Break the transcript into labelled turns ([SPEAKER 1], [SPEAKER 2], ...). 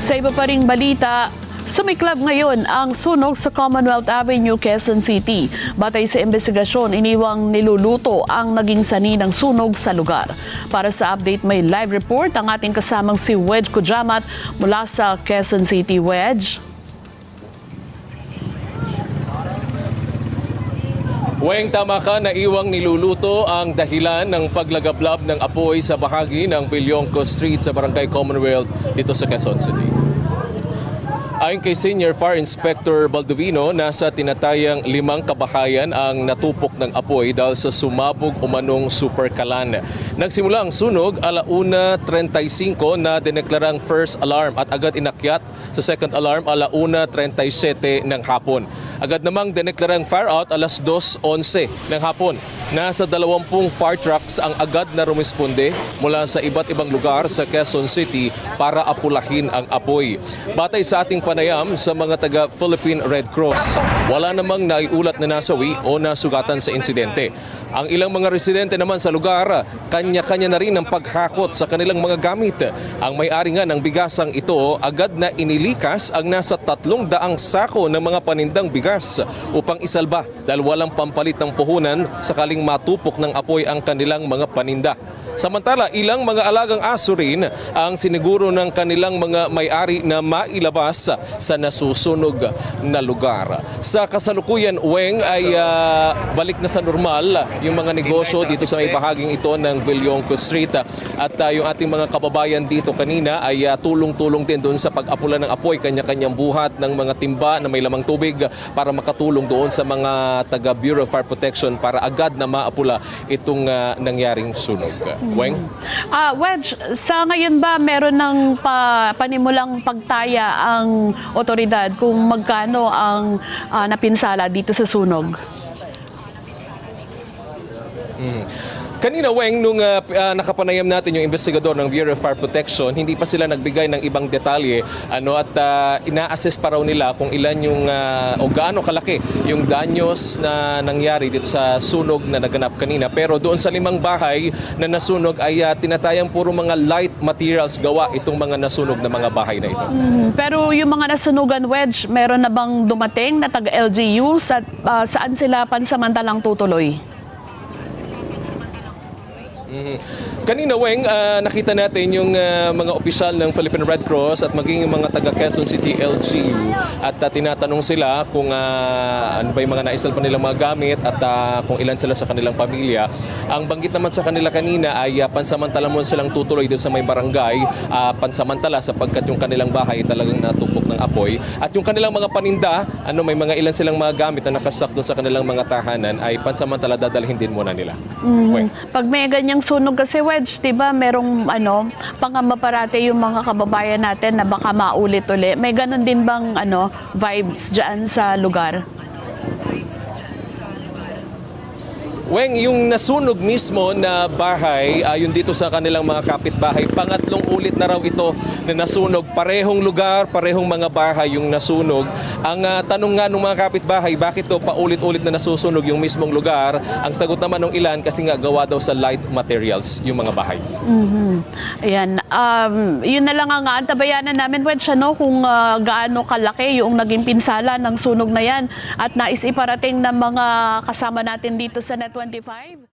[SPEAKER 1] Sa iba pa ring balita, sumiklab ngayon ang sunog sa Commonwealth Avenue, Quezon City. Batay sa investigasyon, iniwang niluluto ang naging sanhi ng sunog sa lugar. Para sa update, may live report ang ating kasamang si Wedge Kujamat mula sa Quezon City. Wedge?
[SPEAKER 2] Weng, tama ka, naiwang niluluto ang dahilan ng paglagablab ng apoy sa bahagi ng Villonco Street sa Barangay Commonwealth dito sa Quezon City. Ayon kay Senior Fire Inspector Baldovino, nasa tinatayang 5 kabahayan ang natupok ng apoy dahil sa sumabog umanong superkalan. Nagsimula ang sunog 1:35 na dineklarang first alarm at agad inakyat sa second alarm 1:37 ng hapon. Agad namang dineklarang fire out 2:11 ng hapon. Nasa 20 fire trucks ang agad na rumisponde mula sa iba't ibang lugar sa Quezon City para apulahin ang apoy. Batay sa ating panayam sa mga taga Philippine Red Cross, wala namang naiulat na nasawi o nasugatan sa insidente. Ang ilang mga residente naman sa lugar, kanya-kanya na rin ang paghakot sa kanilang mga gamit. Ang may-ari nga ng bigasang ito agad na inilikas ang nasa 300 sako ng mga panindang bigas upang isalba dahil walang pampalit ng puhunan sakaling matupok ng apoy ang kanilang mga paninda. Samantala, ilang mga alagang aso rin ang siniguro ng kanilang mga may-ari na mailabas sa nasusunog na lugar. Sa kasalukuyan, Weng, ay balik na sa normal yung mga negosyo dito sa may bahaging ito ng Villonco Street. At yung ating mga kababayan dito kanina ay tulong-tulong din doon sa pag-apula ng apoy, kanya-kanyang buhat ng mga timba na may lamang tubig para makatulong doon sa mga taga Bureau of Fire Protection para agad na maapula itong nangyaring sunog. Weng?
[SPEAKER 1] Wedge, sa ngayon ba meron ng panimulang pagtaya ang otoridad kung magkano ang napinsala dito sa sunog?
[SPEAKER 2] Kanina, Weng, nung nakapanayam natin yung investigador ng Bureau of Fire Protection, hindi pa sila nagbigay ng ibang detalye at ina-assess pa raw nila kung ilan yung o gaano kalaki yung danyos na nangyari dito sa sunog na naganap kanina. Pero doon sa 5 bahay na nasunog ay tinatayang puro mga light materials gawa itong mga nasunog na mga bahay na ito.
[SPEAKER 1] Pero yung mga nasunugan, Wedge, meron na bang dumating na taga-LGU? Saan sila pansamantalang tutuloy?
[SPEAKER 2] Kanina, Weng, nakita natin yung mga opisyal ng Philippine Red Cross at maging yung mga taga Quezon City LGU at tinatanong sila kung ano ba yung mga naisalba nilang mga gamit at kung ilan sila sa kanilang pamilya. Ang banggit naman sa kanila kanina ay pansamantala mo silang tutuloy doon sa may barangay, pansamantala sapagkat yung kanilang bahay talagang natupok ng apoy at yung kanilang mga paninda, may mga ilan silang mga gamit na nakastock doon sa kanilang mga tahanan ay pansamantala dadalhin din muna nila.
[SPEAKER 1] Pag may ganyang sunog kasi, Wedge, di ba merong pangamba parate yung mga kababayan natin na baka maulit-uli. May ganun din bang vibes dyan sa lugar?
[SPEAKER 2] Weng, yung nasunog mismo na bahay, yung dito sa kanilang mga kapitbahay, pangatlong ulit na raw ito na nasunog. Parehong lugar, parehong mga bahay yung nasunog. Ang tanong nga ng mga kapitbahay, bakit to paulit-ulit na nasusunog yung mismong lugar? Ang sagot naman ng ilan, kasi nga gawa daw sa light materials yung mga bahay.
[SPEAKER 1] Ayan. Yun na lang ang antabayanan namin, Wedge, kung gaano kalaki yung naging pinsala ng sunog na yan at nais iparating ng mga kasama natin dito sa Net 25.